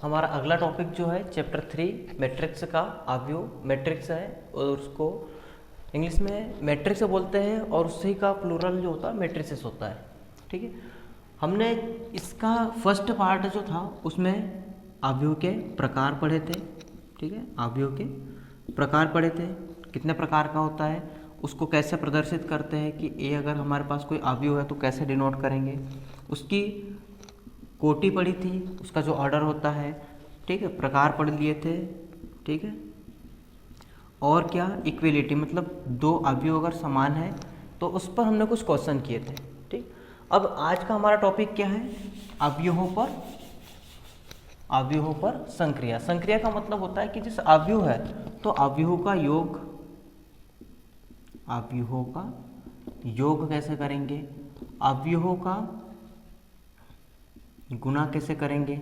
हमारा अगला टॉपिक जो है चैप्टर 3 मैट्रिक्स का अवयव मैट्रिक्स है, और उसको इंग्लिश में मैट्रिक्स बोलते हैं, और उसी का प्लूरल जो होता है मैट्रिसेस होता है। ठीक है, हमने इसका फर्स्ट पार्ट जो था उसमें अवयव के प्रकार पढ़े थे। ठीक है, अवयव के प्रकार पढ़े थे, कितने प्रकार का होता है, उसको कैसे प्रदर्शित करते हैं कि ए अगर हमारे पास कोई अवयव है तो कैसे डिनोट करेंगे, उसकी कोटि पढ़ी थी, उसका जो ऑर्डर होता है। ठीक है, प्रकार पढ़ लिए थे। ठीक है, और क्या, इक्वलिटी, मतलब दो अवयव अगर समान है तो उस पर हमने कुछ क्वेश्चन किए थे। ठीक, अब आज का हमारा टॉपिक क्या है, अवयवों पर संक्रिया। संक्रिया का मतलब होता है कि जिस अवयव है तो अवयवों का योग कैसे करेंगे, अवयवों का गुणा कैसे करेंगे।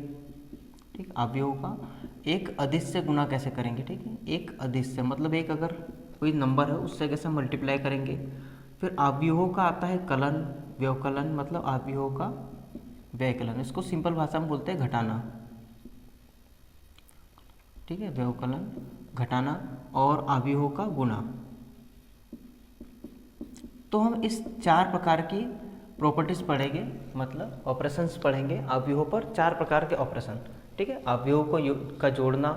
ठीक, अवयवों का एक अदिश से गुणा कैसे करेंगे। ठीक है, एक अदिश से मतलब एक अगर कोई नंबर है उससे कैसे मल्टीप्लाई करेंगे। फिर अवयवों का आता है कलन, व्यवकलन, मतलब अवयवों का व्यवकलन, इसको सिंपल भाषा में बोलते हैं घटाना। ठीक है, व्यवकलन घटाना, और अवयवों का गुणा। तो हम इस 4 प्रकार की प्रॉपर्टीज पढ़ेंगे, मतलब ऑपरेशंस पढ़ेंगे अवयवों पर, 4 प्रकार के ऑपरेशन। ठीक है, अवयवों का जोड़ना,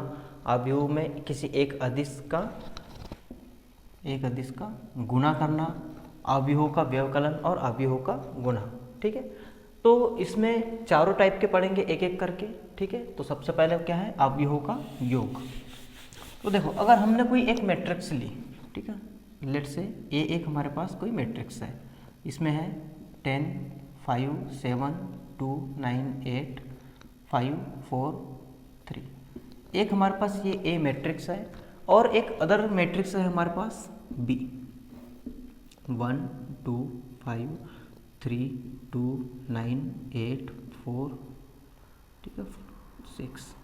अवयव में किसी एक अदिश का गुणा करना, अवयवों का व्यवकलन और अवयवों का गुणा। ठीक है, तो इसमें चारों टाइप के पढ़ेंगे एक एक करके। ठीक है, तो सबसे पहले क्या है, अवयवों का योग। तो देखो, अगर हमने कोई एक मैट्रिक्स ली, ठीक है, लेट से ए एक हमारे पास कोई मैट्रिक्स है, इसमें है 10, 5, 7, 2, 9, 8, 5, 4, 3। एक हमारे पास ये ए मैट्रिक्स है, और एक अदर मैट्रिक्स है हमारे पास बी, 1, 2, 5, 3, 2, 9, 8, 4, ठीक है, 6।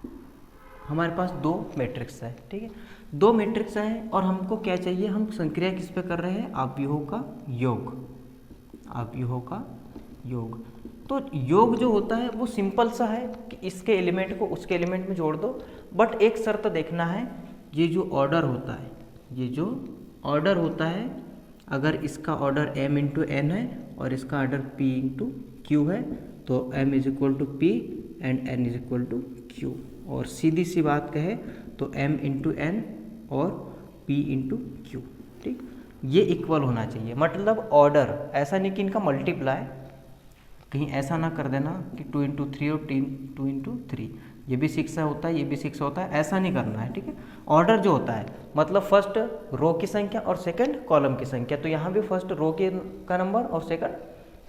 हमारे पास 2 मैट्रिक्स है। ठीक है, 2 मैट्रिक्स हैं, और हमको क्या चाहिए, हम संक्रिया किस पे कर रहे हैं, अवयवों का योग, अवयवों का योग। तो योग जो होता है वो सिंपल सा है कि इसके एलिमेंट को उसके एलिमेंट में जोड़ दो, बट एक शर्त देखना है, ये जो ऑर्डर होता है, अगर इसका ऑर्डर m इंटू n है और इसका ऑर्डर p इंटू q है, तो m is equal to P and n is equal to q। और सीधी सी बात कहे तो m इंटू n और p इंटू q। ठीक, ये इक्वल होना चाहिए, मतलब ऑर्डर, ऐसा नहीं कि इनका मल्टीप्लाई, कहीं ऐसा ना कर देना कि 2 इंटू 3 और 2 इंटू 3, ये भी 6 होता है, ये भी 6 होता है, ऐसा नहीं करना है। ठीक है, ऑर्डर जो होता है मतलब फर्स्ट रो की संख्या और सेकंड कॉलम की संख्या, तो यहाँ भी फर्स्ट रो का नंबर और सेकंड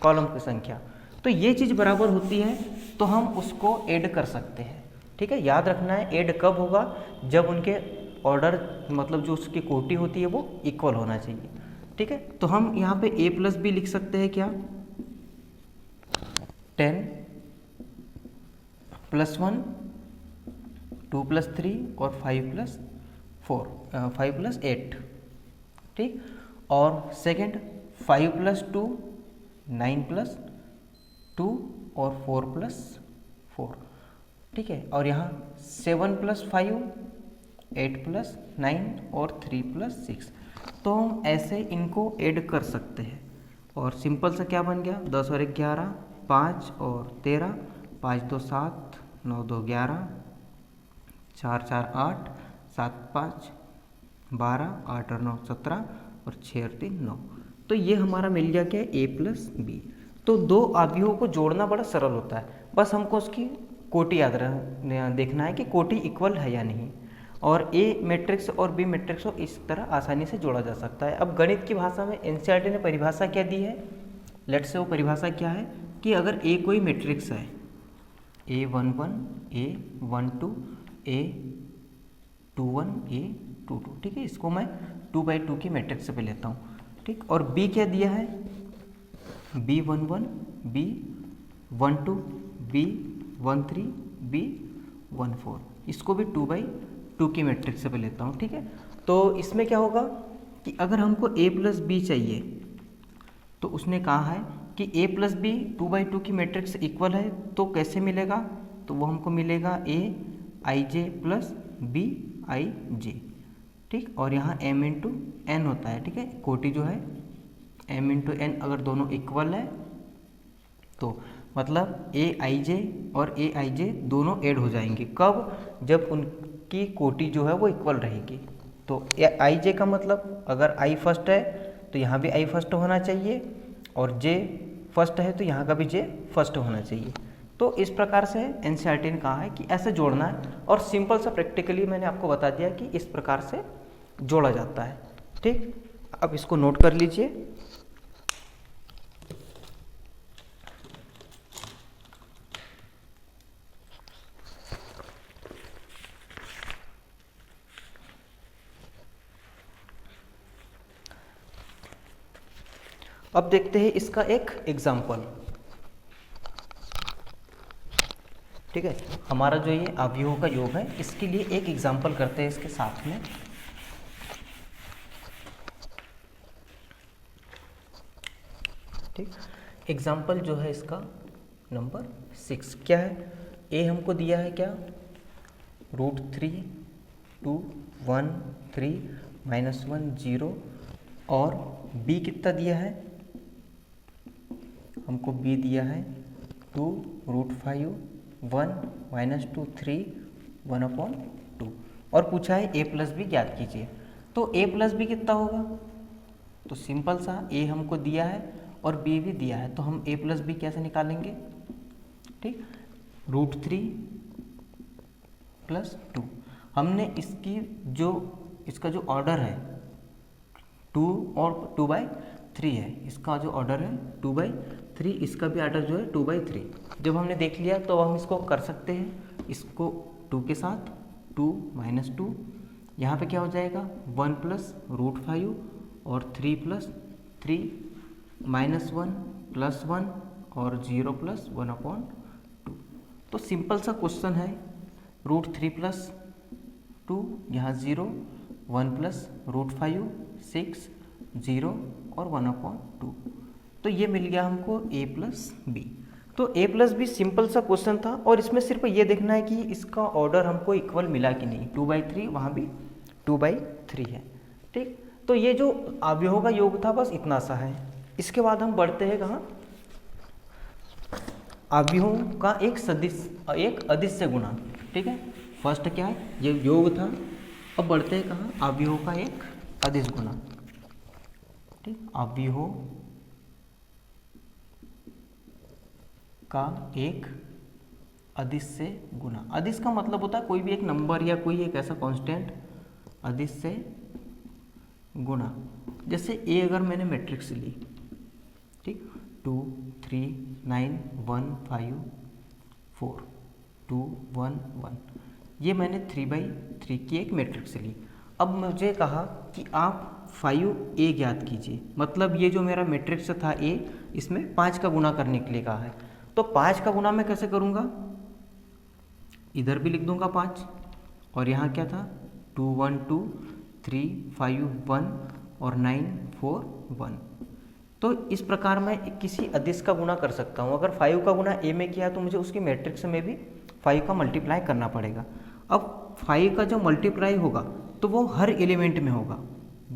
कॉलम की संख्या, तो ये चीज़ बराबर होती है तो हम उसको ऐड कर सकते हैं। ठीक है, याद रखना है ऐड कब होगा, जब उनके ऑर्डर, मतलब जो उसकी कोटि होती है वो इक्वल होना चाहिए। ठीक है, तो हम यहाँ पे a प्लस बी लिख सकते हैं, क्या, 10 प्लस 1, 2 प्लस 3 और 5 प्लस 8। ठीक, और सेकंड 5 प्लस 2, 9 प्लस 2 और 4 प्लस 4। ठीक है, और यहाँ 7 प्लस 5, 8 प्लस 9 और 3 प्लस 6। तो हम ऐसे इनको ऐड कर सकते हैं, और सिंपल सा क्या बन गया, 10 और 1 11, 5 और 13, 5 2 7, 9 2 11, 4 4 8, 7 5 12, 8 और 9 17 और 6 और 3 9। तो ये हमारा मिल गया क्या, a प्लस बी। तो 2 अवयवों को जोड़ना बड़ा सरल होता है, बस हमको उसकी कोटि याद देखना है कि कोटि इक्वल है या नहीं, और ए मैट्रिक्स और बी मैट्रिक्स को इस तरह आसानी से जोड़ा जा सकता है। अब गणित की भाषा में एनसीईआरटी ने परिभाषा क्या दी है, लेट से वो परिभाषा क्या है कि अगर ए कोई मैट्रिक्स है, A11, A12, A21, A22, ठीक है, इसको मैं 2/2 की मैट्रिक्स पे लेता हूँ। ठीक, और बी क्या दिया है, B11, B12, B13, B14, इसको भी 2/2 की मैट्रिक्स पे लेता हूँ। ठीक है, तो इसमें क्या होगा कि अगर हमको a प्लस बी चाहिए, तो उसने कहा है कि a प्लस बी 2/2 की मैट्रिक्स इक्वल है, तो कैसे मिलेगा, तो वो हमको मिलेगा a I J plus B I J, ठीक। और यहाँ m इंटू एन होता है, ठीक है। कोटि जो है m इंटू एन अगर दोनों इक्वल है तो मतलब ए आई जे और ए आई जे दोनों ऐड हो जाएंगे। कब? जब उनकी कोटि जो है वो इक्वल रहेगी। तो आई जे का मतलब अगर आई फर्स्ट है तो यहाँ भी आई फर्स्ट होना चाहिए, और जे फर्स्ट है तो यहाँ का भी जे फर्स्ट होना चाहिए। तो इस प्रकार से एनसीईआरटी ने कहा है कि ऐसे जोड़ना है, और सिंपल सा प्रैक्टिकली मैंने आपको बता दिया कि इस प्रकार से जोड़ा जाता है, ठीक। अब इसको नोट कर लीजिए। अब देखते हैं इसका एक एग्जाम्पल, ठीक है। हमारा जो ये अवयवों का योग है, इसके लिए एक एग्जाम्पल करते हैं इसके साथ में। ठीक, एग्जाम्पल जो है इसका नंबर 6 क्या है? ए हमको दिया है क्या? √3 2 1 3 -1 0, और बी कितना दिया है हमको? बी दिया है 2 √5 1 -2 3 1/2, और पूछा है a प्लस बी ज्ञात कीजिए। तो a प्लस बी कितना होगा? तो सिंपल सा, a हमको दिया है और b भी दिया है, तो हम a प्लस बी कैसे निकालेंगे? ठीक, √3 + 2। हमने इसका जो ऑर्डर है 2 और 2/3 है, इसका जो ऑर्डर है 2/3, इसका भी ऑर्डर जो है 2/3। जब हमने देख लिया तो हम इसको कर सकते हैं, इसको 2 के साथ 2 - 2, यहाँ पे क्या हो जाएगा 1 + √5 और 3 + 3 -1 + 1 और 0 + 1/2। तो सिंपल सा क्वेश्चन है, √3 + 2 यहाँ 0, 1 + √5 6 0 और 1/2। तो ये मिल गया हमको a प्लस बी। तो a प्लस बी सिंपल सा क्वेश्चन था, और इसमें सिर्फ ये देखना है कि इसका ऑर्डर हमको इक्वल मिला कि नहीं। 2/3 वहाँ भी 2/3 है, ठीक। तो ये जो अवयवों का योग था बस इतना सा है। इसके बाद हम बढ़ते हैं कहाँ? अवयवों का एक अदिश्य गुणा, ठीक है। फर्स्ट क्या है? ये योग था। अब बढ़ते हैं कहाँ? अवयवों का एक अदिश गुणा, ठीक। अवयवों का एक अदिश्य गुणा। अदिश का मतलब होता है कोई भी एक नंबर या कोई एक ऐसा कांस्टेंट, अदिश्य गुणा। जैसे ए अगर मैंने मैट्रिक्स ली, ठीक, 2 3 9 1 5 4 2 1 1, ये मैंने 3/3 की एक मैट्रिक्स ली। अब मुझे कहा कि आप 5a ज्ञात कीजिए, मतलब ये जो मेरा मैट्रिक्स था a, इसमें 5 का गुणा करने के लिए कहा है। तो 5 का गुणा मैं कैसे करूँगा? इधर भी लिख दूंगा 5, और यहाँ क्या था 2 1 2 3 5 1 और 9 4 1। तो इस प्रकार मैं किसी अदिश का गुणा कर सकता हूँ। अगर 5 का गुणा a में किया तो मुझे उसकी मैट्रिक्स में भी 5 का मल्टीप्लाई करना पड़ेगा। अब 5 का जो मल्टीप्लाई होगा तो वो हर एलिमेंट में होगा।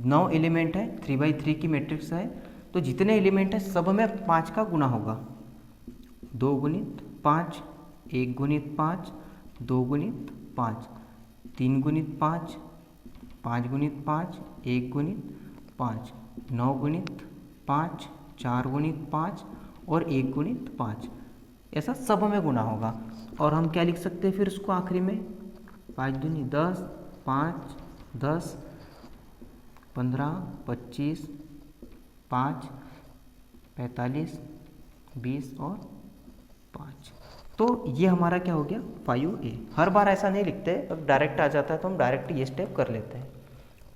9 एलिमेंट है, 3/3 की मैट्रिक्स है, तो जितने एलिमेंट है सब में 5 का गुणा होगा। 2 × 5, 1 × 5, 2 × 5, 3 × 5, 5 × 5, 1 × 5, 9 × 5, 4 × 5 और 1 × 5, ऐसा सब में गुणा होगा। और हम क्या लिख सकते हैं फिर उसको आखिरी में? 5 दूनी 10, 5 10, 15 25, 5 45, 20 और 5। तो ये हमारा क्या हो गया 5a। हर बार ऐसा नहीं लिखते, अब डायरेक्ट आ जाता है तो हम डायरेक्ट ये स्टेप कर लेते हैं।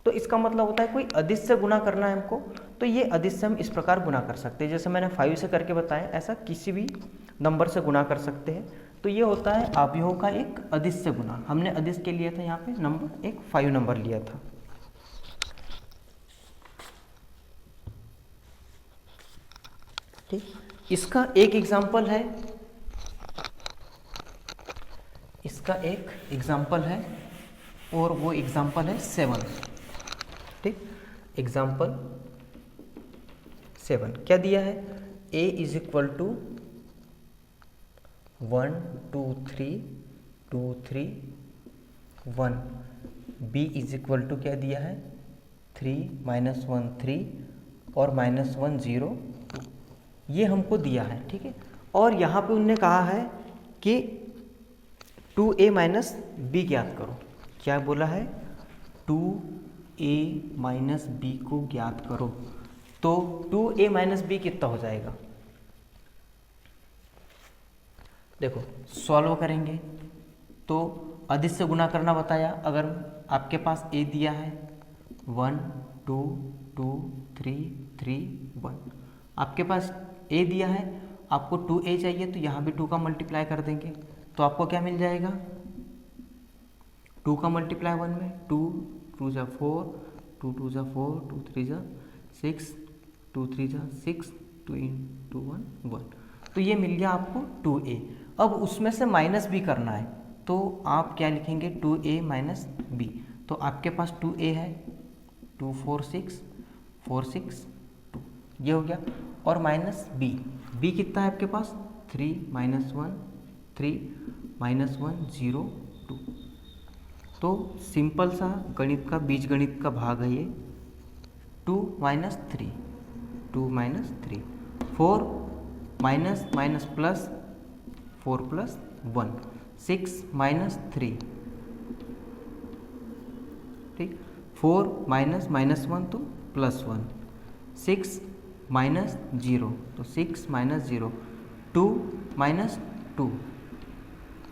तो इसका मतलब होता है कोई अदिश से गुणा करना है हमको, तो ये अदिश से हम इस प्रकार गुणा कर सकते हैं। जैसे मैंने 5 से करके बताया, ऐसा किसी भी नंबर से गुणा कर सकते हैं। तो ये होता है अवयवों का एक अदिश से गुणा। हमने अदिश के लिए था यहाँ पे नंबर एक 5 नंबर लिया था। ठीक, इसका एक एग्जाम्पल है, इसका इसका एक एग्जाम्पल है और वो एग्जाम्पल है 7। ठीक, एग्जाम्पल 7 क्या दिया है? a is equal to 1 2 3 2 3 1, b is equal to क्या दिया है? 3 -1 3 और -1 0 2, ये हमको दिया है। ठीक है, और यहाँ पे उनने कहा है कि 2a माइनस बी ज्ञात करो। क्या बोला है? 2a माइनस बी को ज्ञात करो। तो 2a माइनस बी कितना हो जाएगा? देखो सॉल्व करेंगे तो अधिक से गुना करना बताया। अगर आपके पास a दिया है 1 2 2 3 3 1, आपके पास a दिया है, आपको 2a चाहिए तो यहाँ भी 2 का मल्टीप्लाई कर देंगे तो आपको क्या मिल जाएगा? 2 का मल्टीप्लाई 1 में 2 2 जा 4 2 2 जा 4 2 3 जा 6 2 3 जा 6 2 2 1 1, तो ये मिल गया आपको 2a। अब उसमें से माइनस भी करना है तो आप क्या लिखेंगे? 2a minus b। तो आपके पास 2a है 2 4 6 4 6 2, ये हो गया। और माइनस b कितना है आपके पास? 3 -1 3 -1 0 2। तो सिंपल सा गणित का बीज गणित का भाग है ये। 2 - 3 2 - 3 4 माइनस माइनस प्लस 4 + 1 6 - 3, ठीक, 4 -1 तो +1 6 -0 तो 6 -0 2 -2,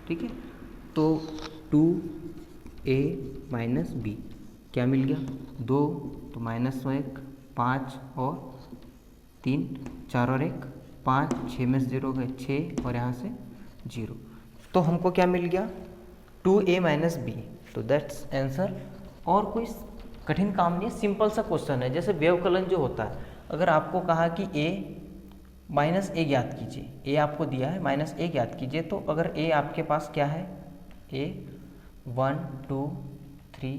ठीक है। तो 2a माइनस b क्या मिल गया? 2 तो -1 5 और 3 4 और 1 5 6 में 0 गए 6 और यहाँ से 0, तो हमको क्या मिल गया? 2a minus b। तो दैट्स आंसर। और कोई कठिन काम नहीं है, सिंपल सा क्वेश्चन है। जैसे व्यवकलन जो होता है, अगर आपको कहा कि a माइनस ए ज्ञात कीजिए, a आपको दिया है माइनस ए ज्ञात कीजिए, तो अगर a आपके पास क्या है? a 1 2 3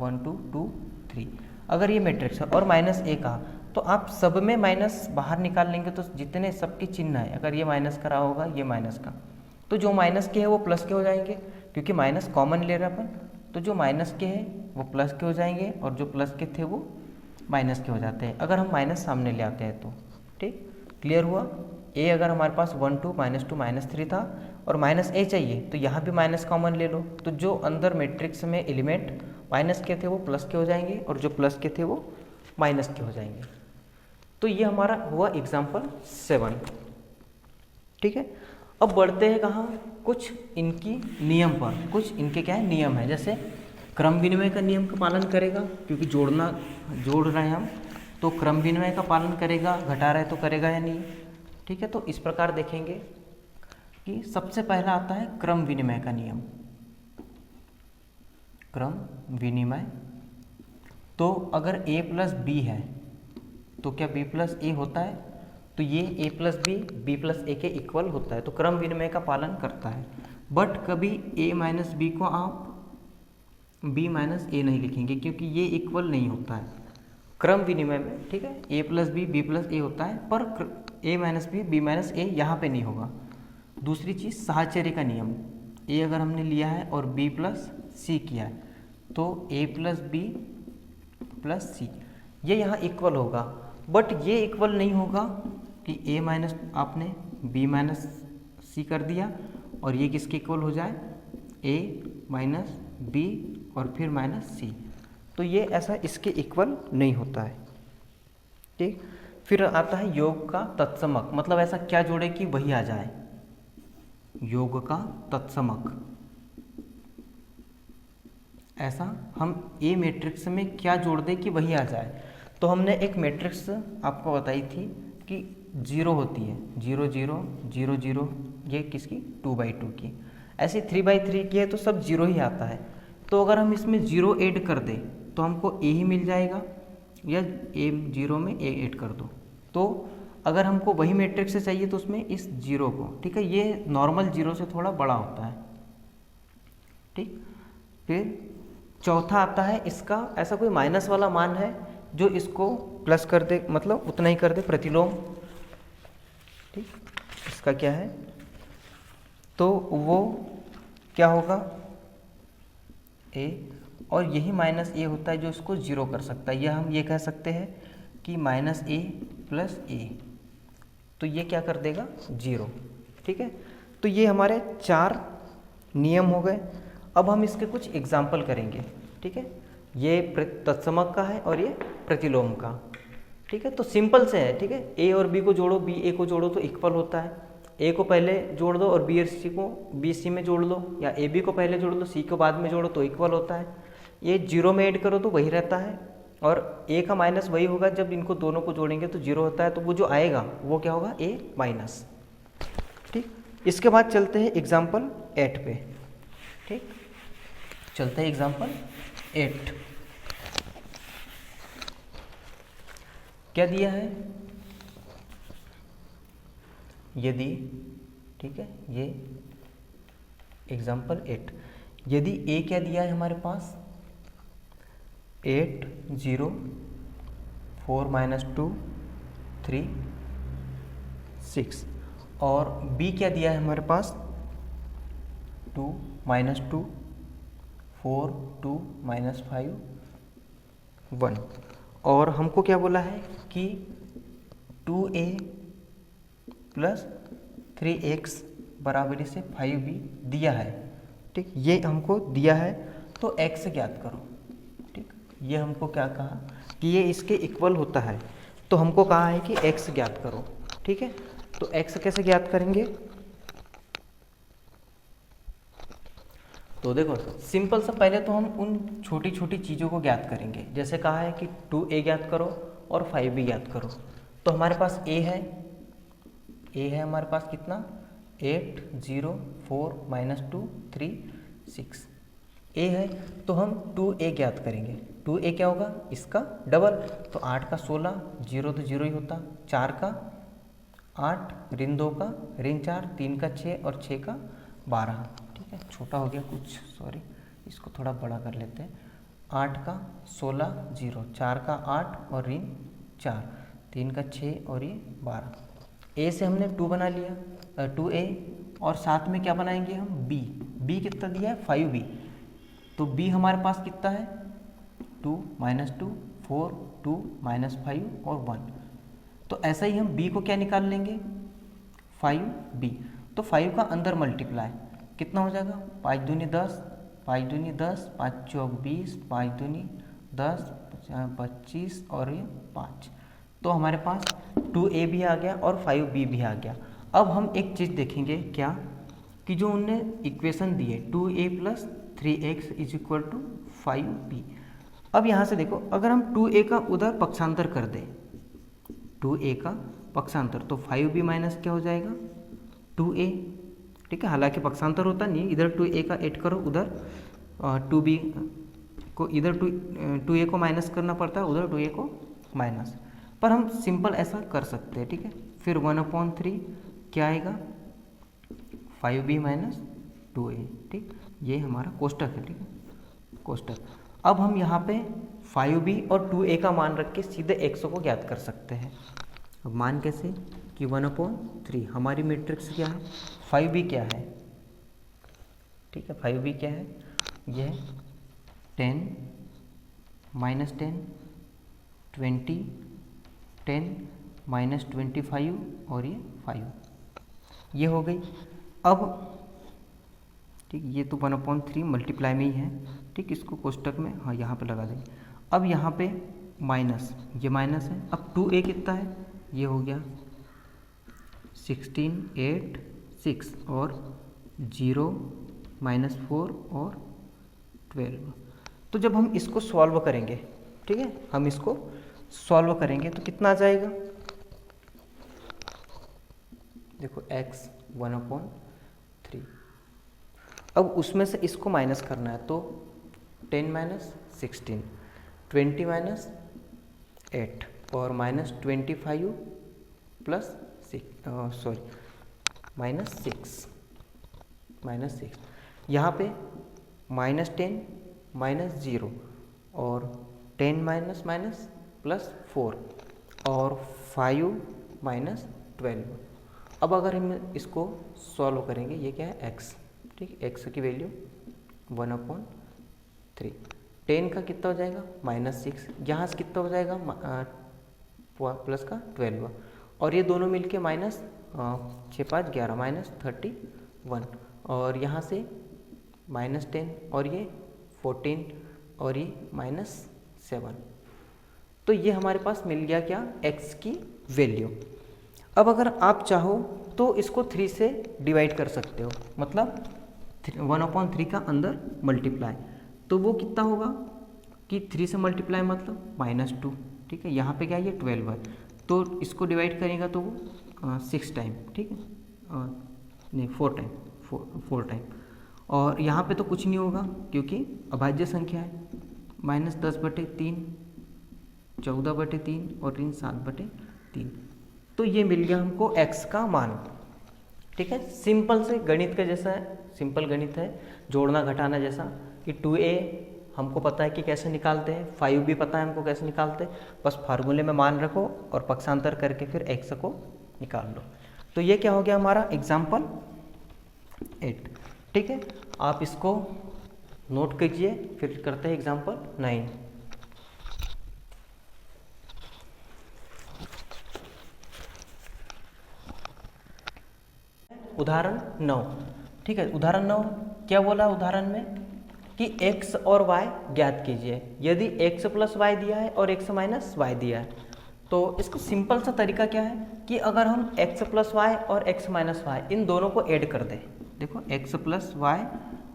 1 2 2 3, अगर ये मैट्रिक्स है और माइनस ए कहा तो आप सब में माइनस बाहर निकाल लेंगे तो जितने सबके चिन्ह है, अगर ये माइनस का रहा होगा ये माइनस का, तो जो माइनस के है वो प्लस के हो जाएंगे, क्योंकि माइनस कॉमन ले रहे अपन। तो जो माइनस के है वो प्लस के हो जाएंगे और जो प्लस के थे वो माइनस के हो जाते हैं, अगर हम माइनस सामने ले आते हैं तो। ठीक, क्लियर हुआ? ए अगर हमारे पास 1 2 -2 -3 था और माइनस ए चाहिए तो यहाँ भी माइनस कॉमन ले लो, तो जो अंदर मैट्रिक्स में एलिमेंट माइनस के थे वो प्लस के हो जाएंगे और जो प्लस के थे वो माइनस के हो जाएंगे। तो ये हमारा हुआ एग्जाम्पल 7। ठीक है, अब बढ़ते हैं कहाँ? कुछ इनकी नियम पर, कुछ इनके क्या है नियम है। जैसे क्रम विनिमय का नियम का पालन करेगा, क्योंकि जोड़ रहे हैं हम, तो क्रम विनिमय का पालन करेगा, घटा रहे तो करेगा या नहीं। ठीक है, तो इस प्रकार देखेंगे कि सबसे पहला आता है क्रम विनिमय का नियम। क्रम विनिमय, तो अगर a + b है तो क्या b + a होता है? तो ये a + b + a के इक्वल होता है, तो क्रम विनिमय का पालन करता है। बट कभी a - b को आप b - a नहीं लिखेंगे, क्योंकि ये इक्वल नहीं होता है क्रम विनिमय में। ठीक है, a + b + a होता है, पर a - b b - a यहाँ पे नहीं होगा। दूसरी चीज़ साहचर्य का नियम, a अगर हमने लिया है और b + c किया है तो a + b + c ये यहाँ इक्वल होगा। बट ये इक्वल नहीं होगा कि a माइनस आपने b - c कर दिया और ये किसके इक्वल हो जाए? a - b और फिर -c, तो ये ऐसा इसके इक्वल नहीं होता है। ठीक, फिर आता है योग का तत्समक, मतलब ऐसा क्या जोड़े कि वही आ जाए। योग का तत्समक, ऐसा हम ए मैट्रिक्स में क्या जोड़ दें कि वही आ जाए। तो हमने एक मैट्रिक्स आपको बताई थी कि 0 होती है, 0 0 0 0, ये किसकी? 2/2 की। ऐसे 3/3 की है तो सब 0 ही आता है। तो अगर हम इसमें 0 ऐड कर दें तो हमको a ही मिल जाएगा, या a 0 में a ऐड कर दो। तो अगर हमको वही मैट्रिक्स से चाहिए तो उसमें इस 0 को, ठीक है, ये नॉर्मल 0 से थोड़ा बड़ा होता है, ठीक। फिर चौथा आता है इसका, ऐसा कोई माइनस वाला मान है जो इसको प्लस कर दे, मतलब उतना ही कर दे, प्रतिलोम। ठीक, इसका क्या है, तो वो क्या होगा ए, और यही माइनस ए होता है जो इसको जीरो कर सकता है। यह हम ये कह सकते हैं कि माइनस ए प्लस ए, तो ये क्या कर देगा, जीरो। ठीक है, तो ये हमारे 4 नियम हो गए। अब हम इसके कुछ एग्जाम्पल करेंगे। ठीक है, ये तत्समक का है और ये प्रतिलोम का। ठीक है, तो सिंपल से है। ठीक है, ए और बी को जोड़ो, बी ए को जोड़ो तो इक्वल होता है। ए को पहले जोड़ दो और बी और सी को बी सी में जोड़ लो, या ए बी को पहले जोड़ लो, सी को बाद में जोड़ो तो इक्वल होता है। ये जीरो में ऐड करो तो वही रहता है, और ए का माइनस वही होगा, जब इनको दोनों को जोड़ेंगे तो जीरो होता है, तो वो जो आएगा वो क्या होगा, ए माइनस। ठीक, इसके बाद चलते हैं एग्जाम्पल 8 पे। ठीक, चलते हैं एग्जाम्पल 8। क्या दिया है, यदि, ठीक है, ये एग्जाम्पल 8, यदि ए क्या दिया है हमारे पास, 8 0 4 - 2 3 6, और बी क्या दिया है हमारे पास, 2 - 2 4 2 - 5 1, और हमको क्या बोला है कि 2a प्लस 3x बराबरी से 5b दिया है। ठीक, ये हमको दिया है, तो x ज्ञात करो। ठीक, ये हमको क्या कहा कि ये इसके इक्वल होता है, तो हमको कहा है कि x ज्ञात करो। ठीक है, तो x कैसे ज्ञात करेंगे, तो देखो सिंपल सा, पहले तो हम उन छोटी छोटी चीज़ों को ज्ञात करेंगे। जैसे कहा है कि 2a ज्ञात करो और 5b ज्ञात करो, तो हमारे पास a है हमारे पास कितना, 8 0 4 - 2 3 6 a है, तो हम 2a ज्ञात करेंगे। 2a क्या होगा, इसका डबल, तो 8 का 16, 0 तो 0 ही होता, 4 का 8, ऋण 2 का ऋण 4, 3 का 6 और 6 का 12। ठीक है, छोटा हो गया कुछ, सॉरी, इसको थोड़ा बड़ा कर लेते हैं। 8 का 16 0, 4 का 8 और ऋण 4, 3 का 6 और ये 12। ए से हमने 2 बना लिया, 2a, और साथ में क्या बनाएंगे हम, b कितना दिया है, 5b, तो b हमारे पास कितना है, 2 - 2 4 2 - 5 और 1, तो ऐसा ही हम b को क्या निकाल लेंगे, 5b, तो 5 का अंदर मल्टीप्लाई कितना हो जाएगा, 5 दूनी 10, 5 दूनी 10, 5 चौक 20, 5 दूनी 10, 25 और ये 5, तो हमारे पास 2a भी आ गया और 5b भी आ गया। अब हम एक चीज़ देखेंगे क्या, कि जो उनने इक्वेशन दी है 2a + 3x = 5b। अब यहाँ से देखो, अगर हम 2a का उधर पक्षांतर कर दें, 2a का पक्षांतर, तो 5b माइनस क्या हो जाएगा, 2a। ठीक है, हालांकि पक्षांतर होता नहीं, इधर 2a का ऐड करो, उधर 2b को, इधर 2a को माइनस करना पड़ता है, उधर 2a को माइनस, पर हम सिंपल ऐसा कर सकते हैं। ठीक है, फिर 1/3 क्या आएगा, 5b - 2a। ठीक, ये हमारा कोष्टक है। ठीक है, कोष्टक। अब हम यहाँ पे 5b और 2a का मान रख के सीधे x को ज्ञात कर सकते हैं। अब मान कैसे, कि 1/3, हमारी मैट्रिक्स क्या है, 5b क्या है, ठीक है, 5b क्या है, यह 10 - 10 20 10 - 25 और ये 5, ये हो गई। अब ठीक, ये तो 1/3 मल्टीप्लाई में ही है। ठीक, इसको कोष्टक में, हाँ, यहाँ पे लगा देंगे। अब यहाँ पे माइनस, ये माइनस है। अब 2a कितना है, ये हो गया 16 8 6 और 0 -4 और 12। तो जब हम इसको सॉल्व करेंगे, ठीक है, हम इसको सॉल्व करेंगे तो कितना आ जाएगा, देखो x 1/3। अब उसमें से इसको माइनस करना है, तो 10 - 16 20 - 8 और -25 प्लस 6 सॉरी -6 यहाँ पे -10 -0 और 10 माइनस माइनस +4 और 5 -12। अब अगर हम इसको सॉल्व करेंगे, ये क्या है x, ठीक, x की वैल्यू 1/3। 10 का कितना हो जाएगा -6, यहाँ से कितना हो जाएगा प्लस का 12, और ये दोनों मिलके -6 5 11 -31, और यहाँ से -10 और ये 14 और ये -7। तो ये हमारे पास मिल गया क्या, x की वैल्यू। अब अगर आप चाहो तो इसको 3 से डिवाइड कर सकते हो, मतलब 1/3 का अंदर मल्टीप्लाई, तो वो कितना होगा कि 3 से मल्टीप्लाई मतलब -2, ठीक है। यहाँ पे क्या है, ये 12 है, तो इसको डिवाइड करेगा तो वो 6 टाइम, ठीक है, नहीं 4 टाइम, 4 टाइम। और यहाँ पे तो कुछ नहीं होगा क्योंकि अभाज्य संख्या है, -10/3, 14/3 और 7/3। तो ये मिल गया हमको x का मान, ठीक है। सिंपल से गणित का जैसा है, सिंपल गणित है, जोड़ना घटाना जैसा, कि 2a हमको पता है कि कैसे निकालते हैं, 5 भी पता है हमको कैसे निकालते हैं, बस फार्मूले में मान रखो और पक्षांतर करके फिर x को निकाल लो। तो ये क्या हो गया हमारा एग्जाम्पल 8, ठीक है। आप इसको नोट कीजिए, फिर करते हैं एग्जाम्पल 9। उदाहरण 9, ठीक है। उदाहरण 9 क्या बोला उदाहरण में कि x और y ज्ञात कीजिए। यदि x + y दिया है और x - y दिया है, तो इसका सिंपल सा तरीका क्या है कि अगर हम x + y और x - y इन दोनों को ऐड कर दें, देखो x + y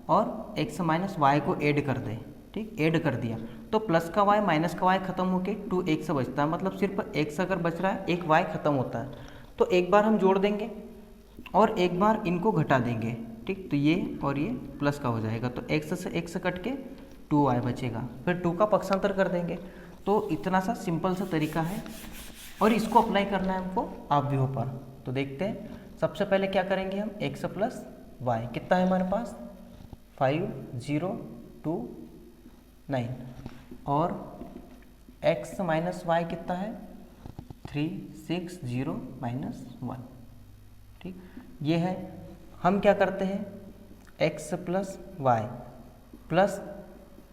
और x - y को ऐड कर दें, ठीक, ऐड कर दिया तो प्लस का y माइनस का y खत्म होके 2x बचता है, मतलब सिर्फ x अगर बच रहा है, एक y खत्म होता है, तो एक बार हम जोड़ देंगे और एक बार इनको घटा देंगे, ठीक। तो ये और ये प्लस का हो जाएगा, तो x से x कट के 2y बचेगा, फिर 2 का पक्षांतर कर देंगे। तो इतना सा सिंपल सा तरीका है, और इसको अप्लाई करना है हमको आव्यूह पर। तो देखते हैं, सबसे पहले क्या करेंगे हम, x + y कितना है हमारे पास 5 0 2 9, और x - y कितना है 3 6 0 -1, ठीक। ये है, हम क्या करते हैं x + y plus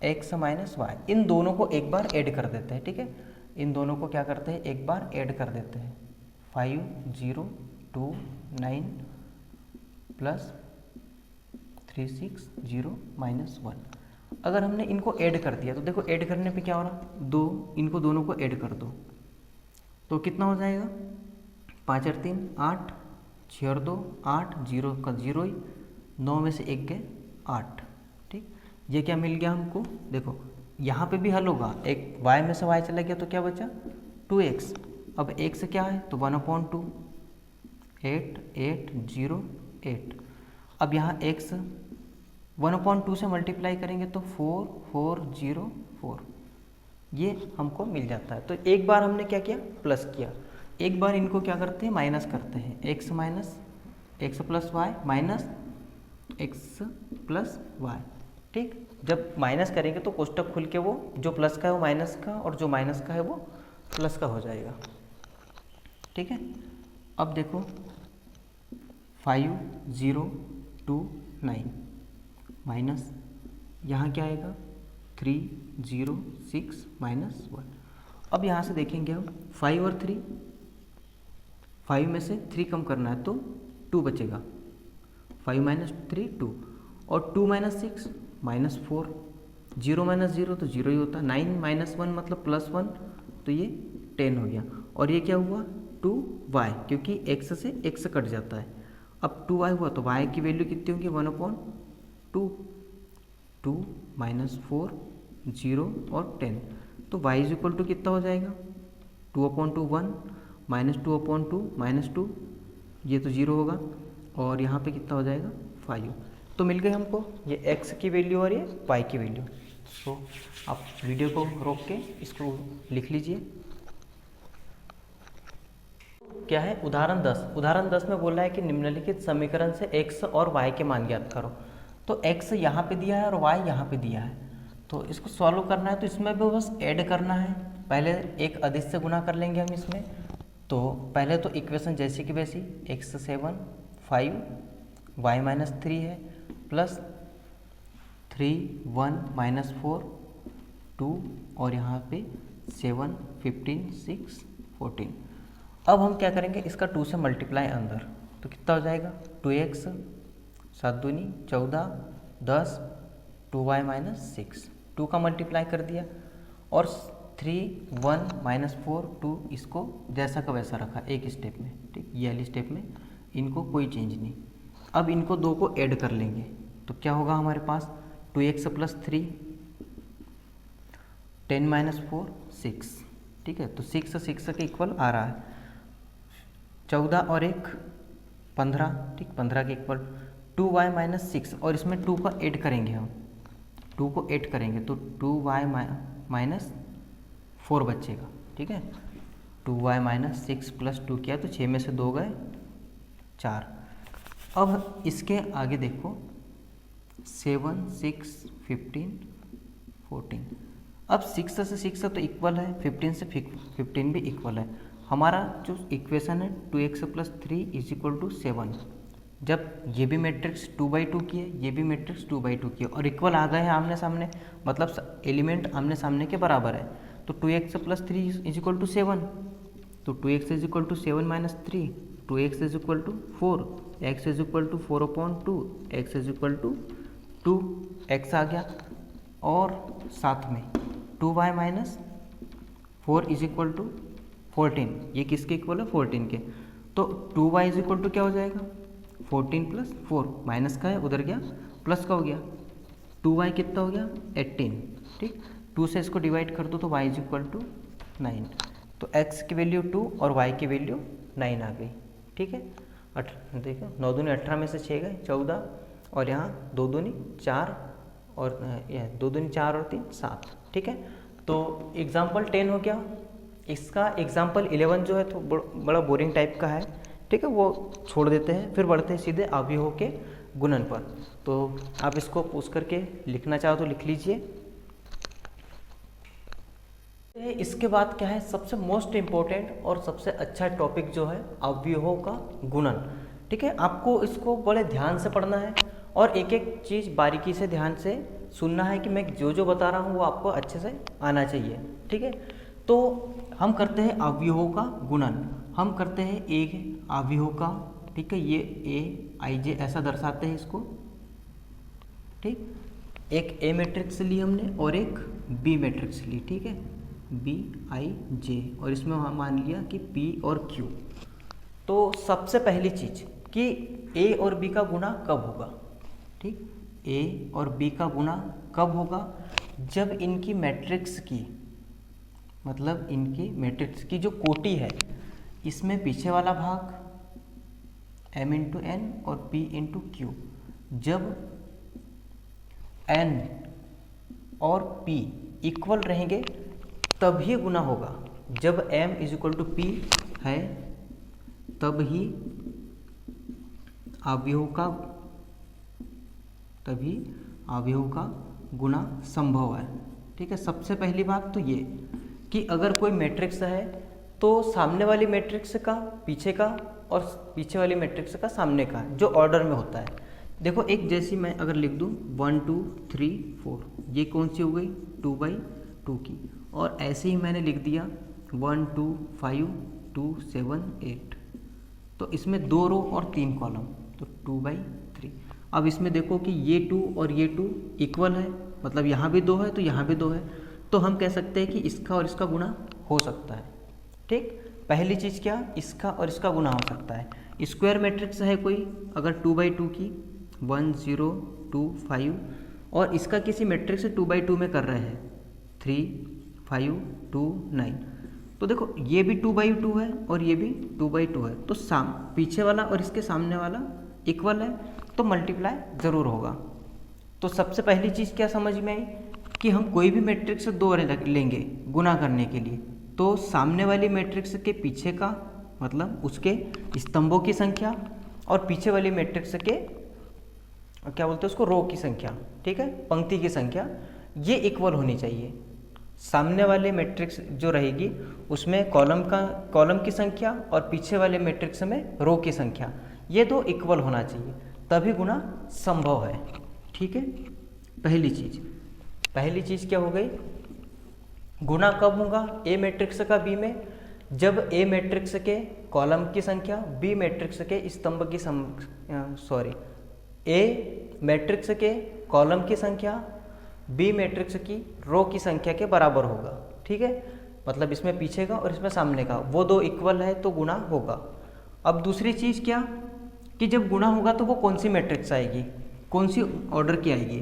x - y, इन दोनों को एक बार ऐड कर देते हैं, ठीक है। इन दोनों को क्या करते हैं, एक बार ऐड कर देते हैं, 5 0 2 9 प्लस 3 6 0 -1। अगर हमने इनको ऐड कर दिया तो देखो ऐड करने पे क्या हो रहा, 2, इनको दोनों को ऐड कर दो तो कितना हो जाएगा, 5 और 3 8, 6 और 2 8, 0 का 0 ही, 9 में से 1 गए 8, ठीक। ये क्या मिल गया हमको, देखो यहाँ पे भी हल होगा, एक y में से y चला गया तो क्या बचा 2x, अब x क्या है तो 1/2, 8 8 0 8। अब यहाँ x 1/2 से मल्टीप्लाई करेंगे तो 4 4 0 4, ये हमको मिल जाता है। तो एक बार हमने क्या किया, प्लस किया, एक बार इनको क्या करते हैं, माइनस करते हैं, x + y minus x + y, ठीक। जब माइनस करेंगे तो कोष्टक खुल के वो जो प्लस का है वो माइनस का, और जो माइनस का है वो प्लस का हो जाएगा, ठीक है। अब देखो 5 0 2 9 माइनस यहाँ क्या आएगा 3 0 6 -1। अब यहाँ से देखेंगे हम 5 और 3, 5 में से 3 कम करना है तो 2 बचेगा, 5 - 3 2, और 2 - 6 -4, 0 - 0 तो 0 ही होता है, 9 - 1 मतलब +1, तो ये 10 हो गया। और ये क्या हुआ 2y, क्योंकि x से x कट जाता है, अब 2y हुआ तो y की वैल्यू कितनी होगी 1/2, 2 -4 0 और 10, तो y = कितना हो जाएगा 2/2 1 -2/2 -2, ये तो 0 होगा, और यहाँ पे कितना हो जाएगा 5। तो मिल गए हमको ये x की वैल्यू और ये y की वैल्यू। तो आप वीडियो को रोक के इसको लिख लीजिए। क्या है उदाहरण 10, उदाहरण 10 में बोला है कि निम्नलिखित समीकरण से x और y के मान ज्ञात करो। तो x यहाँ पे दिया है और y यहाँ पे दिया है, तो इसको सॉल्व करना है तो इसमें भी बस ऐड करना है। पहले एक अधिक से गुना कर लेंगे हम इसमें। तो पहले तो इक्वेशन जैसी की वैसी, x7 5 y-3 है प्लस 3 1 -4 2 और यहाँ पे 7 15 6 14। अब हम क्या करेंगे, इसका 2 से मल्टीप्लाई अंदर, तो कितना हो जाएगा 2x 7 दूनी 14 10 2y-6, 2 का मल्टीप्लाई कर दिया और 3 1 -4 2, इसको जैसा का वैसा रखा एक स्टेप में, ठीक, ये वाली स्टेप में इनको कोई चेंज नहीं। अब इनको दो को ऐड कर लेंगे तो क्या होगा हमारे पास 2x + 3 10 - 4 6, ठीक है, तो 6 6 के इक्वल आ रहा है, 14 और 1 15, ठीक, 15 के इक्वल 2y-6 और इसमें 2 का ऐड करेंगे हम, 2 को ऐड करेंगे तो 2y-4 बचेगा, ठीक है, 2y-6 + 2 किया तो 6 में से 2 गए 4। अब इसके आगे देखो 7 6 15 14, अब 6 से 6 तो इक्वल है, 15 से 15 भी इक्वल है। हमारा जो इक्वेशन है 2x + 3 = 7, जब ये भी मैट्रिक्स 2/2 की है, ये भी मैट्रिक्स 2/2 की है और इक्वल आ गए हैं आमने सामने, मतलब एलिमेंट आमने सामने के बराबर है, तो 2x + 3 = 7, तो 2x = 7 - 3, 2x = 4, x = 4/2, x = 2, x आ गया और साथ में 2y-4 = 14, ये किसके इक्वल है 14 के, तो 2y = क्या हो जाएगा 14 + 4, माइनस का है उधर गया प्लस का हो गया, 2y कितना हो गया 18, ठीक, 2 से इसको डिवाइड कर दो तो y = 9, तो x की वैल्यू 2 और y की वैल्यू 9 आ गई, ठीक है। देखो 9 दूनी 18 में से 6 गए 14 और यहाँ 2 दूनी 4 और 2 दूनी 4 और 3 7, ठीक है। तो एग्जाम्पल 10 हो गया। इसका एग्जाम्पल 11 जो है तो बड़ा बोरिंग टाइप का है, ठीक है, वो छोड़ देते हैं, फिर बढ़ते हैं सीधे अवयवों के गुणन पर। तो आप इसको पूछ करके लिखना चाहो तो लिख लीजिए। इसके बाद क्या है, सबसे मोस्ट इम्पोर्टेंट और सबसे अच्छा टॉपिक जो है अवयवों का गुणन, ठीक है। आपको इसको बड़े ध्यान से पढ़ना है और एक एक चीज़ बारीकी से ध्यान से सुनना है कि मैं जो जो बता रहा हूँ वो आपको अच्छे से आना चाहिए, ठीक है। तो हम करते हैं अवयवों का गुणन, हम करते हैं एक अवयव का, ठीक है, ये A I J ऐसा दर्शाते हैं इसको, ठीक, एक A मैट्रिक्स ली हमने और एक B मैट्रिक्स ली, ठीक है, B I J, और इसमें हम मान लिया कि P और Q। तो सबसे पहली चीज़ कि A और B का गुणा कब होगा, ठीक, A और B का गुणा कब होगा, जब इनकी मैट्रिक्स की, मतलब इनकी मैट्रिक्स की जो कोटि है, इसमें पीछे वाला भाग m × n और p × q, जब n और p इक्वल रहेंगे तभी गुना होगा। जब m = p है तब ही अवयव का गुना संभव है, ठीक है। सबसे पहली बात तो ये कि अगर कोई मैट्रिक्स है तो सामने वाली मैट्रिक्स का पीछे का और पीछे वाली मैट्रिक्स का सामने का जो ऑर्डर में होता है। देखो एक जैसी मैं अगर लिख दूं 1 2 3 4, ये कौन सी हो गई 2/2 की, और ऐसे ही मैंने लिख दिया 1 2 5 2 7 8, तो इसमें 2 रो और 3 कॉलम, तो 2/3। अब इसमें देखो कि ये 2 और ये 2 इक्वल है, मतलब यहाँ भी 2 है तो यहाँ भी 2 है, तो हम कह सकते हैं कि इसका और इसका गुणा हो सकता है, ठीक। पहली चीज़ क्या, इसका और इसका गुणा हो सकता है। स्क्वायर मैट्रिक्स है कोई अगर 2/2 की 1 0 2 5, और इसका किसी मैट्रिक्स से 2/2 में कर रहे हैं 3 5 2 9, तो देखो ये भी 2/2 है और ये भी 2/2 है, तो पीछे वाला और इसके सामने वाला इक्वल है, तो मल्टीप्लाई ज़रूर होगा। तो सबसे पहली चीज़ क्या समझ में आई कि हम कोई भी मैट्रिक्स 2 लेंगे गुना करने के लिए, तो सामने वाली मैट्रिक्स के पीछे का मतलब उसके स्तंभों की संख्या और पीछे वाली मैट्रिक्स के क्या बोलते हैं उसको, रो की संख्या, ठीक है, पंक्ति की संख्या, ये इक्वल होनी चाहिए। सामने वाले मैट्रिक्स जो रहेगी उसमें कॉलम की संख्या और पीछे वाले मैट्रिक्स में रो की संख्या, ये दो इक्वल होना चाहिए, तभी गुणा संभव है, ठीक है। पहली चीज क्या हो गई, गुणा कब होगा ए मैट्रिक्स का बी में, जब ए मैट्रिक्स के कॉलम की संख्या बी मैट्रिक्स के स्तंभ की ए मैट्रिक्स के कॉलम की संख्या बी मैट्रिक्स की रो की संख्या के बराबर होगा, ठीक है। मतलब इसमें पीछे का और इसमें सामने का, वो दो इक्वल है तो गुणा होगा। अब दूसरी चीज़ क्या, कि जब गुणा होगा तो वो कौन सी मैट्रिक्स आएगी, कौन सी ऑर्डर की आएगी,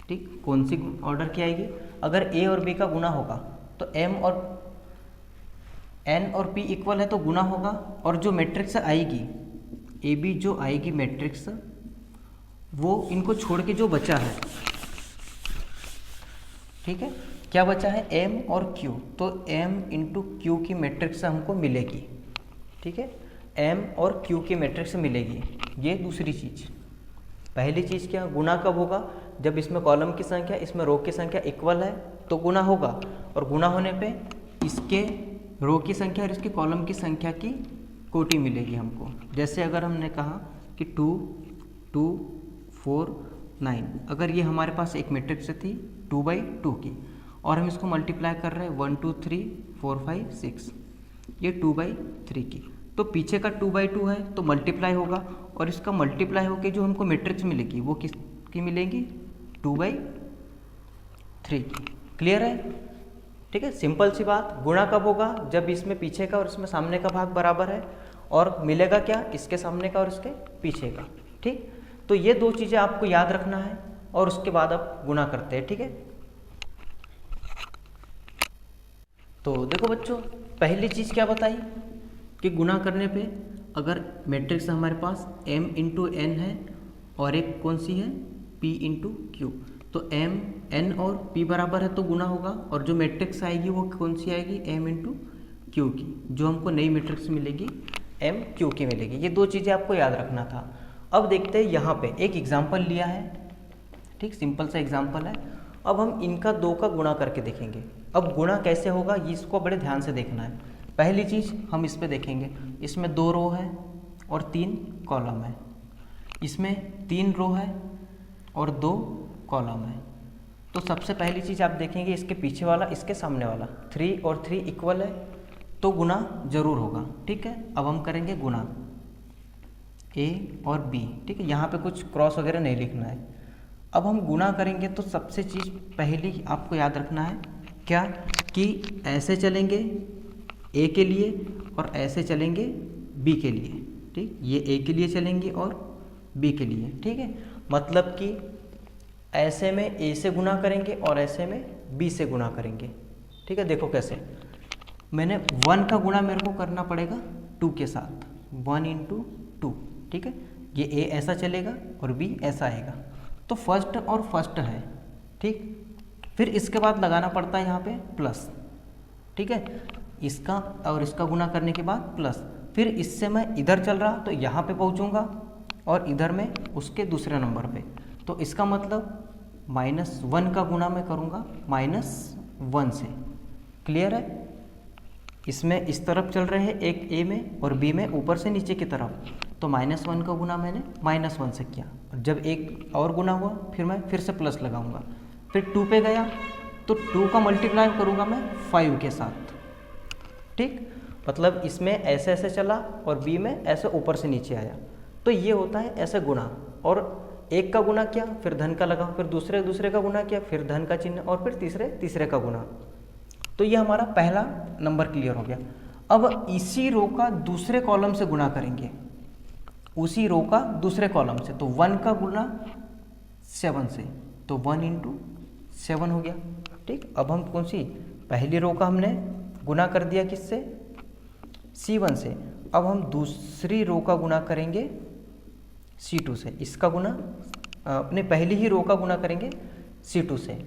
ठीक, कौन सी ऑर्डर की आएगी। अगर ए और बी का गुणा होगा तो एम और एन और पी इक्वल है तो गुणा होगा, और जो मैट्रिक्स आएगी ए बी जो आएगी मैट्रिक्स, वो इनको छोड़ के जो बचा है, ठीक है, क्या बचा है, एम और क्यू, तो एम इंटू क्यू की मैट्रिक्स हमको मिलेगी, ठीक है, एम और क्यू की मैट्रिक्स मिलेगी। ये दूसरी चीज़। पहली चीज़ क्या, गुणा कब होगा, जब इसमें कॉलम की संख्या इसमें रो की संख्या इक्वल है तो गुणा होगा, और गुणा होने पे इसके रो की संख्या और इसकी कॉलम की संख्या की कोटि मिलेगी हमको। जैसे अगर हमने कहा कि 2, 2, 4, 9, अगर ये हमारे पास एक मैट्रिक्स थी 2/2 की, और हम इसको मल्टीप्लाई कर रहे हैं 1, 2, 3, 4, 5, 6, ये 2/3 की, तो पीछे का 2/2 है तो मल्टीप्लाई होगा, और इसका मल्टीप्लाई होकर जो हमको मैट्रिक्स मिलेगी वो किसकी मिलेगी, 2/3 की। क्लियर है, ठीक है, सिंपल सी बात। गुणा कब होगा, जब इसमें पीछे का और इसमें सामने का भाग बराबर है, और मिलेगा क्या, इसके सामने का और इसके पीछे का, ठीक। तो ये दो चीज़ें आपको याद रखना है, और उसके बाद आप गुणा करते हैं, ठीक है। तो देखो बच्चों, पहली चीज़ क्या बताई कि गुणा करने पे अगर मैट्रिक्स हमारे पास m इंटू एन है और एक कौन सी है p इंटू क्यू, तो m n और p बराबर है तो गुणा होगा, और जो मैट्रिक्स आएगी वो कौन सी आएगी, m इंटू क्यू की, जो हमको नई मैट्रिक्स मिलेगी m q की मिलेगी। ये दो चीज़ें आपको याद रखना था। अब देखते हैं, यहाँ पे एक एग्जाम्पल लिया है, ठीक, सिंपल सा एग्जाम्पल है। अब हम इनका दो का गुणा करके देखेंगे। अब गुणा कैसे होगा ये इसको बड़े ध्यान से देखना है। पहली चीज़ हम इस पे देखेंगे, इसमें 2 रो है और 3 कॉलम है, इसमें 3 रो है और 2 कॉलम है। तो सबसे पहली चीज़ आप देखेंगे, इसके पीछे वाला इसके सामने वाला 3 और 3 इक्वल है तो गुणा जरूर होगा, ठीक है। अब हम करेंगे गुणा a और b, ठीक है, यहाँ पे कुछ क्रॉस वगैरह नहीं लिखना है। अब हम गुणा करेंगे तो सबसे चीज़ पहली आपको याद रखना है क्या, कि ऐसे चलेंगे a के लिए और ऐसे चलेंगे b के लिए, ठीक, ये a के लिए चलेंगे और b के लिए, ठीक है। मतलब कि ऐसे में a से गुणा करेंगे और ऐसे में b से गुणा करेंगे, ठीक है। देखो कैसे, मैंने 1 का गुणा मेरे को करना पड़ेगा 2 के साथ, 1 इंटू 2, ठीक है, ये a ऐसा चलेगा और b ऐसा आएगा, तो फर्स्ट और फर्स्ट है, ठीक। फिर इसके बाद लगाना पड़ता है यहाँ पे प्लस, ठीक है, इसका और इसका गुणा करने के बाद प्लस, फिर इससे मैं इधर चल रहा तो यहाँ पे पहुँचूँगा और इधर में उसके दूसरे नंबर पे, तो इसका मतलब -1 का गुणा मैं करूँगा -1 से। क्लियर है, इसमें इस तरफ चल रहे हैं, एक a में और b में ऊपर से नीचे की तरफ, तो -1 का गुणा मैंने -1 से किया, और जब एक और गुणा हुआ फिर मैं फिर से प्लस लगाऊंगा, फिर 2 पे गया तो 2 का मल्टीप्लाई करूंगा मैं 5 के साथ, ठीक। मतलब इसमें ऐसे ऐसे चला और b में ऐसे ऊपर से नीचे आया, तो ये होता है ऐसे गुणा। और एक का गुणा किया फिर धन का लगा, फिर दूसरे का गुणा किया फिर धन का चिन्ह, और फिर तीसरे का गुणा। तो ये हमारा पहला नंबर क्लियर हो गया। अब इसी रो का दूसरे कॉलम से गुणा करेंगे, उसी रो का दूसरे कॉलम से, तो 1 का गुणा 7 से, तो 1 इंटू 7 हो गया, ठीक। अब हम कौन सी पहली रो का हमने गुणा कर दिया किससे, C1 से। अब हम दूसरी रो का गुणा करेंगे C2 से, इसका गुणा अपने पहली ही रो का गुणा करेंगे C2 से,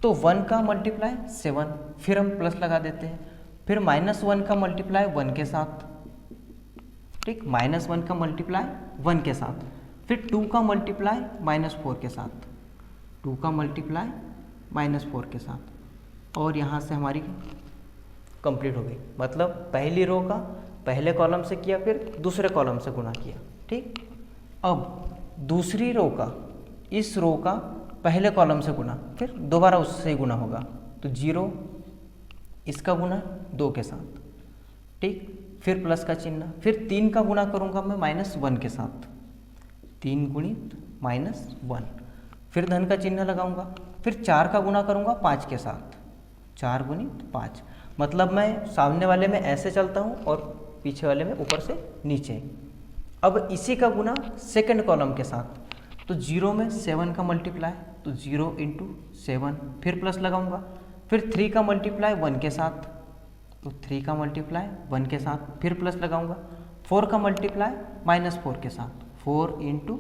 तो 1 का मल्टीप्लाई 7, फिर हम प्लस लगा देते हैं, फिर -1 का मल्टीप्लाई 1 के साथ, ठीक, -1 का मल्टीप्लाई 1 के साथ, फिर 2 का मल्टीप्लाई -4 के साथ, 2 का मल्टीप्लाई -4 के साथ, और यहाँ से हमारी कंप्लीट हो गई। मतलब पहली रो का पहले कॉलम से किया, फिर दूसरे कॉलम से गुना किया। ठीक, अब दूसरी रो का इस रो का पहले कॉलम से गुना, फिर दोबारा उससे गुना होगा, तो 0 इसका गुना 2 के साथ। ठीक, फिर प्लस का चिन्ह, फिर 3 का गुना करूँगा मैं -1 के साथ, 3 गुणित -1, फिर धन का चिन्ह लगाऊंगा, फिर 4 का गुना करूँगा 5 के साथ, 4 गुणित 5। मतलब मैं सामने वाले में ऐसे चलता हूँ और पीछे वाले में ऊपर से नीचे। अब इसी का गुना सेकंड कॉलम के साथ, तो 0 में 7 का मल्टीप्लाई, तो 0 × 7, फिर प्लस लगाऊंगा, फिर 3 का मल्टीप्लाई 1 के साथ, तो 3 का मल्टीप्लाई 1 के साथ, फिर प्लस लगाऊंगा, 4 का मल्टीप्लाई -4 के साथ, 4 ×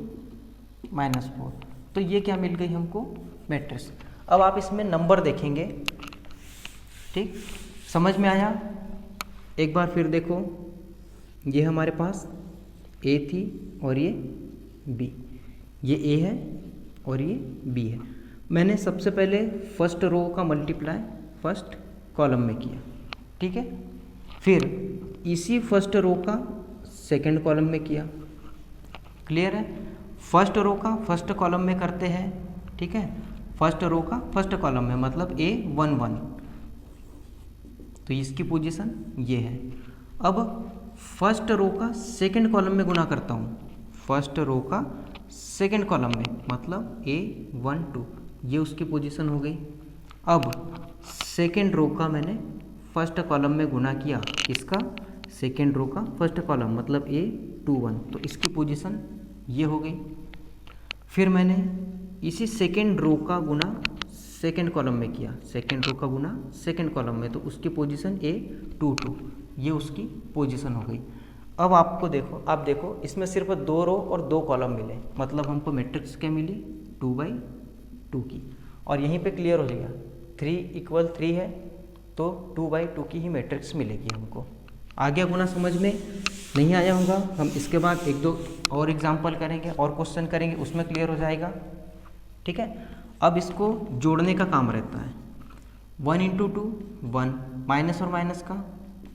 -4। तो ये क्या मिल गई हमको, मैट्रिक्स। अब आप इसमें नंबर देखेंगे। ठीक, समझ में आया? एक बार फिर देखो, ये हमारे पास ए थी और ये बी, ये ए है और ये बी है। मैंने सबसे पहले फर्स्ट रो का मल्टीप्लाई फर्स्ट कॉलम में किया। ठीक है, फिर इसी फर्स्ट रो का सेकंड कॉलम में किया। क्लियर है? फर्स्ट रो का फर्स्ट कॉलम में करते हैं। ठीक है, फर्स्ट रो का फर्स्ट कॉलम में, मतलब A11, तो इसकी पोजीशन ये है। अब फर्स्ट रो का सेकंड कॉलम में गुना करता हूँ, फर्स्ट रो का सेकंड कॉलम में, मतलब A12, ये उसकी पोजीशन हो गई। अब सेकंड रो का मैंने फर्स्ट कॉलम में गुना किया, इसका सेकंड रो का फर्स्ट कॉलम, मतलब A21, तो इसकी पोजीशन ये हो गई। फिर मैंने इसी सेकंड रो का गुना सेकंड कॉलम में किया, सेकंड रो का गुना सेकंड कॉलम में, तो उसकी पोजीशन A22, ये उसकी पोजीशन हो गई। अब आपको देखो, आप देखो इसमें सिर्फ 2 रो और 2 कॉलम मिले, मतलब हमको मैट्रिक्स क्या मिली, 2/2 की। और यहीं पे क्लियर हो जाएगा, 3 = 3 है तो 2/2 की ही मैट्रिक्स मिलेगी हमको। आ गया गुना समझ में? नहीं आया होगा, हम इसके बाद 1-2 और एग्जाम्पल करेंगे और क्वेश्चन करेंगे, उसमें क्लियर हो जाएगा। ठीक है, अब इसको जोड़ने का काम रहता है। 1 × 2 1, माइनस और माइनस का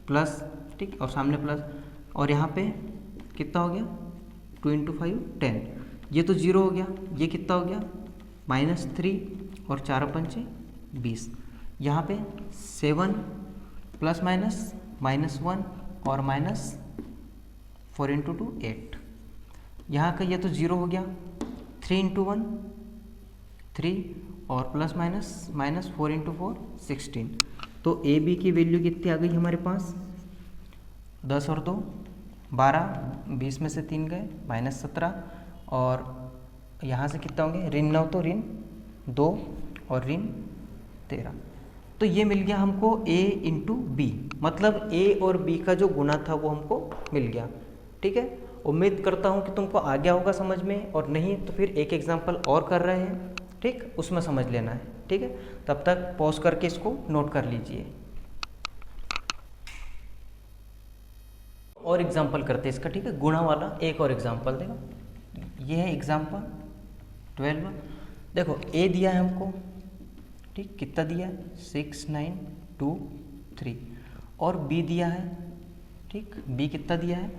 प्लस, ठीक, और सामने प्लस, और यहाँ पे कितना हो गया, 2 × 5 10, ये तो 0 हो गया, ये कितना हो गया -3, और 4 × 5 20, यहाँ पे 7 ± -1 और -4 × 2 8, यहाँ का ये तो 0 हो गया, 3 × 1 3, और प्लस माइनस -4 × 4 16, तो ए बी की वैल्यू कितनी आ गई हमारे पास, 10 और 2 12, 20 में से 3 गए -17, और यहाँ से कितना होंगे, ऋण 9 तो ऋण 2 और ऋण 13, तो ये मिल गया हमको A × B, मतलब A और B का जो गुना था वो हमको मिल गया। ठीक है, उम्मीद करता हूँ कि तुमको आ गया होगा समझ में, और नहीं तो फिर एक एग्जाम्पल और कर रहे हैं, ठीक, उसमें समझ लेना है। ठीक है, तब तक पॉज करके इसको नोट कर लीजिए। और एग्जाम्पल करते हैं इसका। ठीक है, गुणा वाला एक और एग्जाम्पल देखो, ये है एग्जाम्पल 12। देखो ए दिया है हमको, ठीक, कितना दिया है 6 9 2 3, और बी दिया है, ठीक, बी कितना दिया है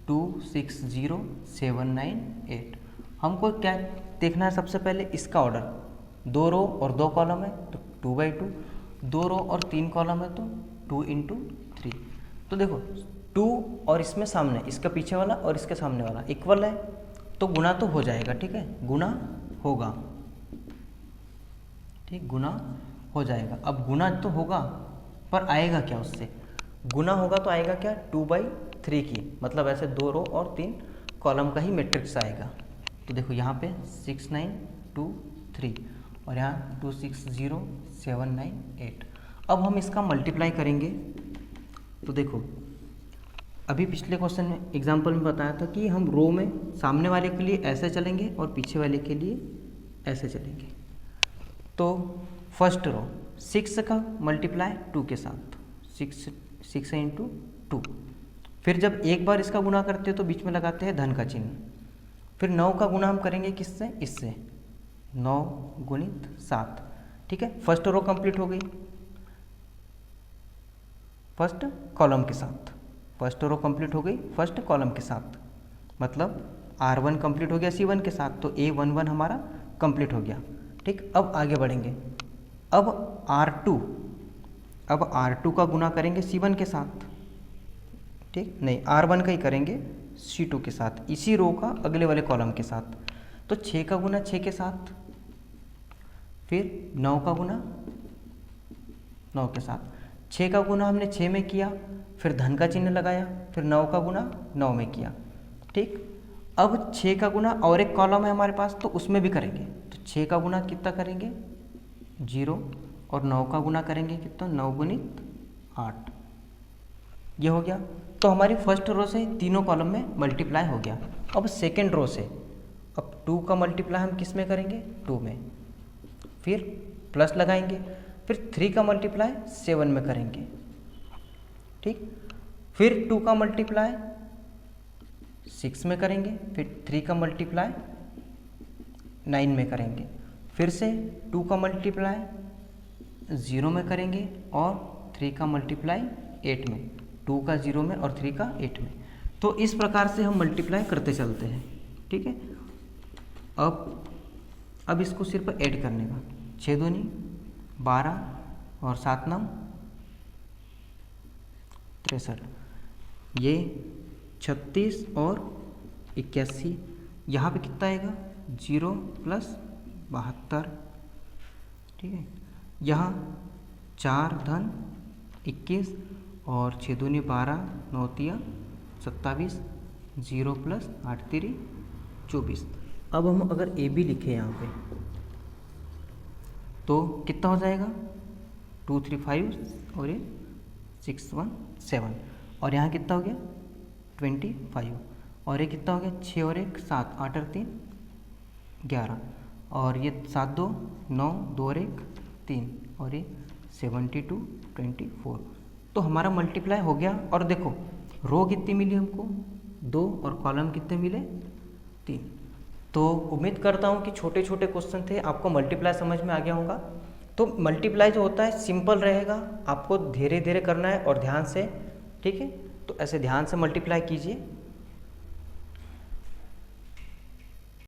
2 6 0 7 9 8। हमको क्या देखना है, सबसे पहले इसका ऑर्डर, 2 रो और 2 कॉलम है तो 2/2, 2 रो और 3 कॉलम है तो 2 × 3। तो देखो 2 और इसमें सामने, इसका पीछे वाला और इसके सामने वाला इक्वल है, तो गुना तो हो जाएगा। ठीक है, गुना होगा, ठीक, गुना हो जाएगा। अब गुना तो होगा, पर आएगा क्या उससे, गुना होगा तो आएगा क्या 2/3 की, मतलब ऐसे 2 रो और 3 कॉलम का ही मैट्रिक्स आएगा। तो देखो यहाँ पे 6 9 2 3, और यहाँ 2 6 0 7 9 8। अब हम इसका मल्टीप्लाई करेंगे, तो देखो अभी पिछले क्वेश्चन में एग्जाम्पल में बताया था कि हम रो में सामने वाले के लिए ऐसे चलेंगे और पीछे वाले के लिए ऐसे चलेंगे। तो फर्स्ट रो 6 का मल्टीप्लाई 2 के साथ, 6 × 2, फिर जब एक बार इसका गुना करते हो तो बीच में लगाते हैं धन का चिन्ह, फिर 9 का गुना हम करेंगे किससे, इससे, 9 गुणित 7, ठीक है। फर्स्ट रो कंप्लीट हो गई फर्स्ट कॉलम के साथ, फर्स्ट रो कंप्लीट हो गई फर्स्ट कॉलम के साथ, मतलब R1 कंप्लीट हो गया C1 के साथ, तो A11 हमारा कंप्लीट हो गया, ठीक। अब आगे बढ़ेंगे, अब R2 का गुना करेंगे C1 के साथ, ठीक, नहीं R1 का ही करेंगे C2 के साथ, इसी रो का अगले वाले कॉलम के साथ। तो 6 का गुना 6 के साथ, फिर 9 का गुना 9 के साथ, 6 का गुना हमने 6 में किया, फिर धन का चिन्ह लगाया, फिर 9 का गुना 9 में किया, ठीक। अब 6 का गुना और एक कॉलम है हमारे पास, तो उसमें भी करेंगे, तो 6 का गुना कितना करेंगे 0, और 9 का गुना करेंगे कितना 9 गुणित 8, ये हो गया। तो हमारी फर्स्ट रो से तीनों कॉलम में मल्टीप्लाई हो गया। अब सेकेंड रो से, अब 2 का मल्टीप्लाई हम किस में करेंगे 2 में, फिर प्लस लगाएंगे, फिर 3 का मल्टीप्लाई 7 में करेंगे, ठीक, फिर 2 का मल्टीप्लाई 6 में करेंगे, फिर 3 का मल्टीप्लाई 9 में करेंगे, फिर से 2 का मल्टीप्लाई 0 में करेंगे, और 3 का मल्टीप्लाई 8 में, 2 का 0 में और 3 का 8 में। तो इस प्रकार से हम मल्टीप्लाई करते चलते हैं, ठीक है। अब इसको सिर्फ ऐड करने का, 6 दूनी 12 और 7 9 63, ये 36 और 81, यहाँ पे कितना आएगा 0 + 72, ठीक है। यहाँ 4 धन 21 और 6 दूनी 12, 9 तिया 27, 0 + 8 तिरी 24। अब हम अगर ए बी लिखे यहाँ पे तो कितना हो जाएगा 2 3 5 और ये 6 1 7, और यहाँ कितना हो गया 25, और ये कितना हो गया 6 और 1 7, 8 और 3 11, और ये 7 2 9, 2 और 1 3, और ये 72 24। तो हमारा मल्टीप्लाई हो गया। और देखो रो कितनी मिली हमको 2, और कॉलम कितने मिले 3। तो उम्मीद करता हूँ कि छोटे छोटे क्वेश्चन थे, आपको मल्टीप्लाई समझ में आ गया होगा। तो मल्टीप्लाई जो होता है सिंपल रहेगा, आपको धीरे धीरे करना है और ध्यान से, ठीक है। तो ऐसे ध्यान से मल्टीप्लाई कीजिए।